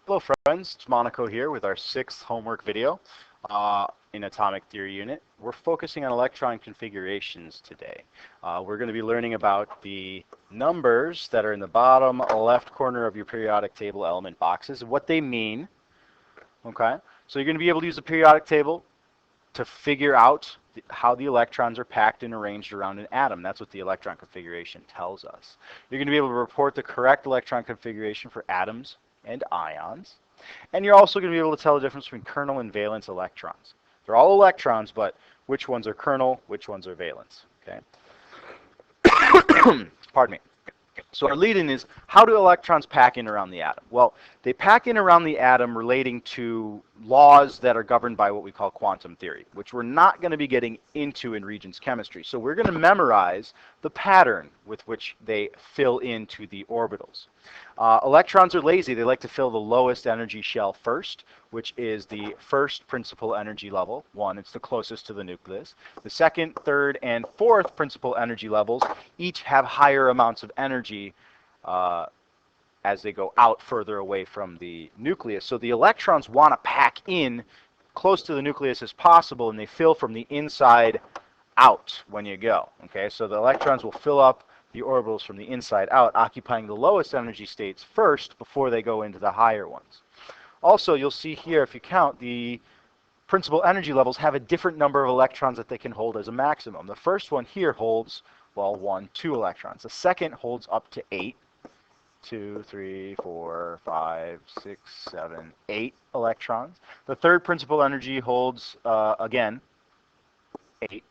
Hello friends, it's MoNaCo here with our 6th homework video in Atomic Theory Unit. We're focusing on electron configurations today. We're going to be learning about the numbers that are in the bottom left corner of your periodic table element boxes and what they mean. Okay, so you're going to be able to use the periodic table to figure out how the electrons are packed and arranged around an atom. That's what the electron configuration tells us. You're going to be able to report the correct electron configuration for atoms and ions. And you're also going to be able to tell the difference between kernel and valence electrons. They're all electrons, but which ones are kernel, which ones are valence. Okay. Pardon me. So our lead-in is, how do electrons pack in around the atom? Well, they pack in around the atom relating to laws that are governed by what we call quantum theory, which we're not going to be getting into in Regents chemistry. So we're going to memorize the pattern with which they fill into the orbitals. Electrons are lazy. They like to fill the lowest energy shell first, which is the first principal energy level, 1. It's the closest to the nucleus. The second, third, and fourth principal energy levels each have higher amounts of energy as they go out further away from the nucleus. So the electrons want to pack in close to the nucleus as possible, and they fill from the inside out when you go. Okay, so the electrons will fill up the orbitals from the inside out, occupying the lowest energy states first before they go into the higher ones. Also, you'll see here, if you count, the principal energy levels have a different number of electrons that they can hold as a maximum. The first one here holds, well, 2 electrons. The second holds up to 8. 2, 3, 4, 5, 6, 7, 8 electrons. The third principal energy holds, again, 8.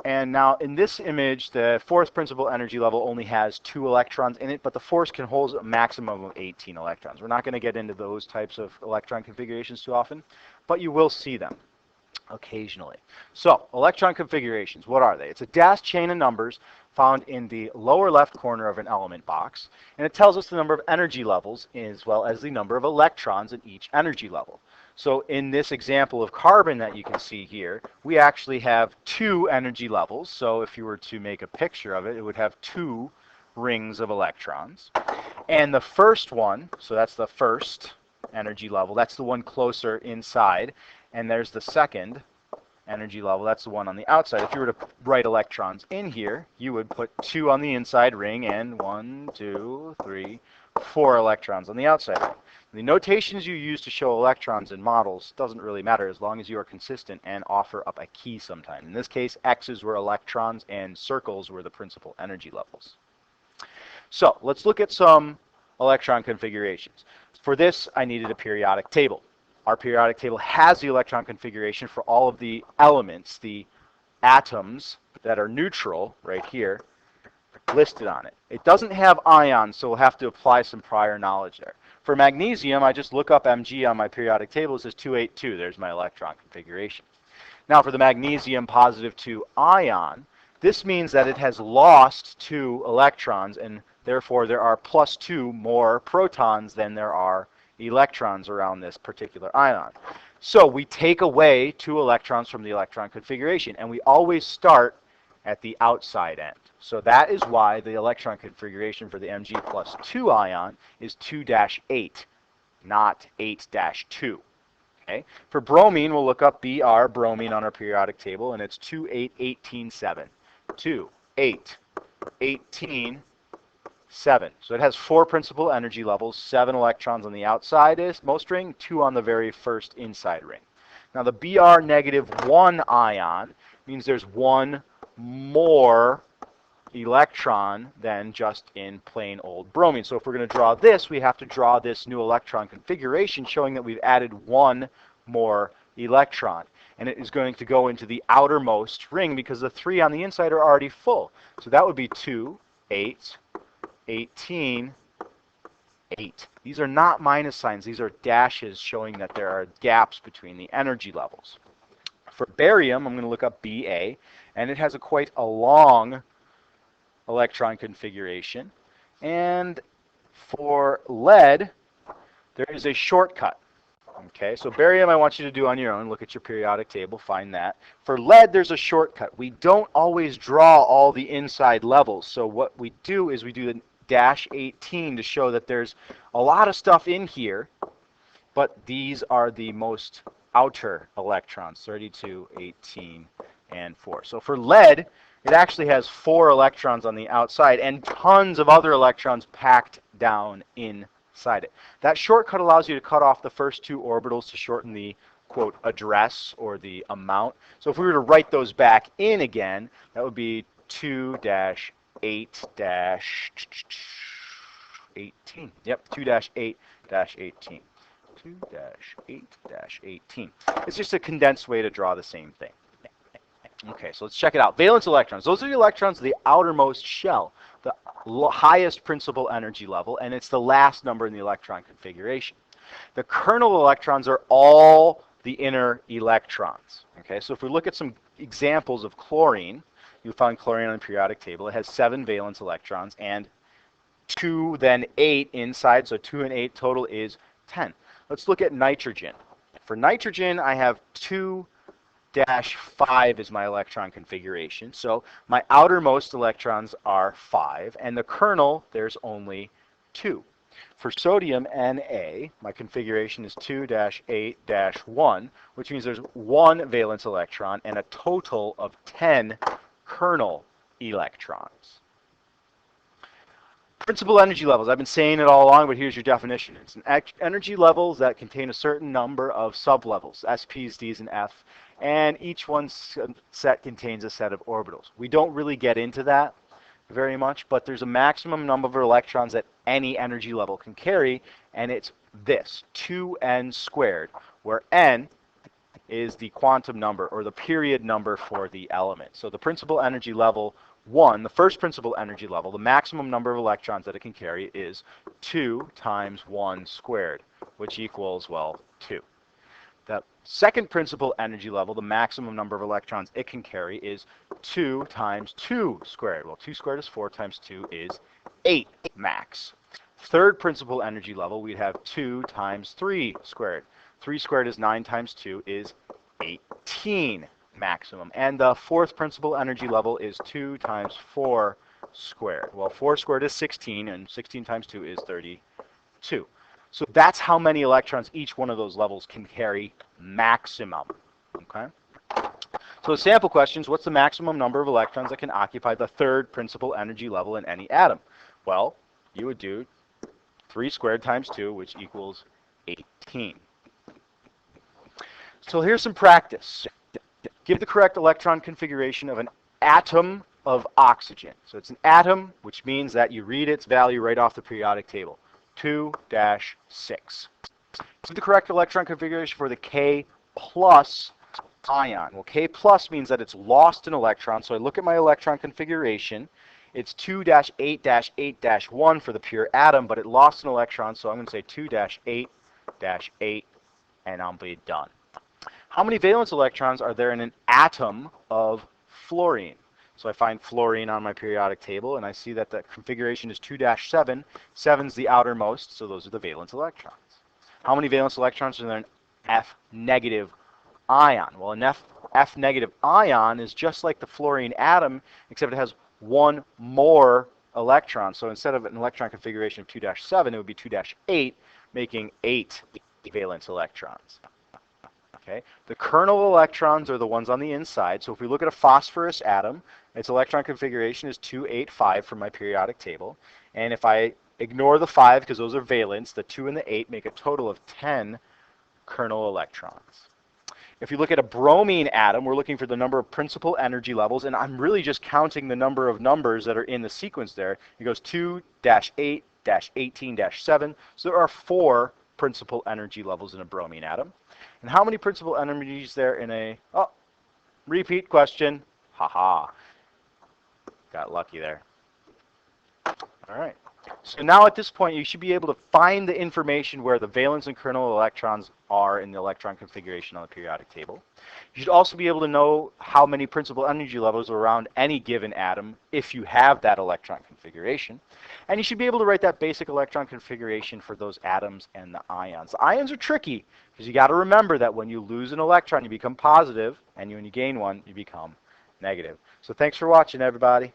And now in this image, the fourth principal energy level only has 2 electrons in it, but the fourth can hold a maximum of 18 electrons. We're not going to get into those types of electron configurations too often, but you will see them occasionally. So, electron configurations, what are they? It's a dashed chain of numbers found in the lower left corner of an element box, and it tells us the number of energy levels as well as the number of electrons in each energy level. So in this example of carbon that you can see here, we actually have 2 energy levels. So if you were to make a picture of it, it would have 2 rings of electrons. And the first one, so that's the first energy level, that's the one closer inside. And there's the second energy level, that's the one on the outside. If you were to write electrons in here, you would put 2 on the inside ring and 1, 2, 3, 4 electrons on the outside ring. The notations you use to show electrons in models doesn't really matter as long as you are consistent and offer up a key sometime. In this case, X's were electrons and circles were the principal energy levels. So let's look at some electron configurations. For this, I needed a periodic table. Our periodic table has the electron configuration for all of the elements, the atoms that are neutral right here, listed on it. It doesn't have ions, so we'll have to apply some prior knowledge there. For magnesium, I just look up Mg on my periodic table. It says 282. There's my electron configuration. Now for the magnesium positive 2 ion, this means that it has lost 2 electrons, and therefore there are plus 2 more protons than there are electrons around this particular ion. So we take away 2 electrons from the electron configuration, and we always start at the outside end. So that is why the electron configuration for the Mg plus 2 ion is 2-8, not 8-2. Okay? For bromine, we'll look up Br, bromine, on our periodic table, and it's 2-8-18-7. 2-8-18-7. So it has 4 principal energy levels, 7 electrons on the outside most ring, 2 on the very first inside ring. Now the Br negative 1 ion means there's 1 more electron than just in plain old bromine. So if we're going to draw this, we have to draw this new electron configuration showing that we've added 1 more electron. And it is going to go into the outermost ring because the 3 on the inside are already full. So that would be 2, 8, 18, 8. These are not minus signs. These are dashes showing that there are gaps between the energy levels. For barium, I'm going to look up Ba, and it has quite a long electron configuration. And for lead, there is a shortcut. Okay, so barium I want you to do on your own. Look at your periodic table, find that. For lead, there's a shortcut. We don't always draw all the inside levels. So what we do is we do to show that there's a lot of stuff in here, but these are the most outer electrons, 32, 18, and 4. So for lead, it actually has 4 electrons on the outside and tons of other electrons packed down inside it. That shortcut allows you to cut off the first 2 orbitals to shorten the, quote, address or the amount. So if we were to write those back in again, that would be 2-8-18. Yep, 2-8-18. 2-8-18. It's just a condensed way to draw the same thing. Okay, so let's check it out. Valence electrons. Those are the electrons of the outermost shell, the highest principal energy level, and it's the last number in the electron configuration. The kernel electrons are all the inner electrons. Okay, so if we look at some examples of chlorine, you'll find chlorine on the periodic table. It has 7 valence electrons and 2, then 8 inside, so 2 and 8 total is 10. Let's look at nitrogen. For nitrogen, I have 2-5 is my electron configuration. So my outermost electrons are 5, and the kernel, there's only 2. For sodium, Na, my configuration is 2-8-1, which means there's 1 valence electron and a total of 10 kernel electrons. Principal energy levels. I've been saying it all along, but here's your definition. It's an energy levels that contain a certain number of sublevels, SPs, Ds, and F, and each one set contains a set of orbitals. We don't really get into that very much, but there's a maximum number of electrons that any energy level can carry, and it's this, 2n squared, where n is the quantum number or the period number for the element. So the principal energy level 1, the first principal energy level, the maximum number of electrons that it can carry is 2 times 1 squared, which equals, well, 2. The second principal energy level, the maximum number of electrons it can carry is 2 times 2 squared. Well, 2 squared is 4 times 2 is 8 max. Third principal energy level, we'd have 2 times 3 squared. 3 squared is 9 times 2 is 18 maximum. And the fourth principal energy level is 2 times 4 squared. Well, 4 squared is 16, and 16 times 2 is 32. So that's how many electrons each one of those levels can carry maximum. Okay? So the sample questions, what's the maximum number of electrons that can occupy the third principal energy level in any atom? Well, you would do 3 squared times 2, which equals 18. So here's some practice. Give the correct electron configuration of an atom of oxygen. So it's an atom, which means that you read its value right off the periodic table, 2-6. Give the correct electron configuration for the K plus ion. Well, K plus means that it's lost an electron, so I look at my electron configuration. It's 2-8-8-1 for the pure atom, but it lost an electron, so I'm going to say 2-8-8, and I'll be done. How many valence electrons are there in an atom of fluorine? So I find fluorine on my periodic table, and I see that the configuration is 2-7. 7's the outermost, so those are the valence electrons. How many valence electrons are there in F negative ion? Well, an F negative ion is just like the fluorine atom, except it has 1 more electron. So instead of an electron configuration of 2-7, it would be 2-8, making 8 valence electrons. Okay. The kernel electrons are the ones on the inside. So if we look at a phosphorus atom, its electron configuration is 2-8-5 from my periodic table. And if I ignore the 5, because those are valence, the 2 and the 8 make a total of 10 kernel electrons. If you look at a bromine atom, we're looking for the number of principal energy levels, and I'm really just counting the number of numbers that are in the sequence there. It goes 2-8-18-7. So there are 4 principal energy levels in a bromine atom. And how many principal energies there in a, repeat question. Haha. Got lucky there. All right. So now at this point, you should be able to find the information where the valence and kernel electrons are in the electron configuration on the periodic table. You should also be able to know how many principal energy levels are around any given atom if you have that electron configuration. And you should be able to write that basic electron configuration for those atoms and the ions. The ions are tricky because you got to remember that when you lose an electron, you become positive, and when you gain one, you become negative. So thanks for watching, everybody.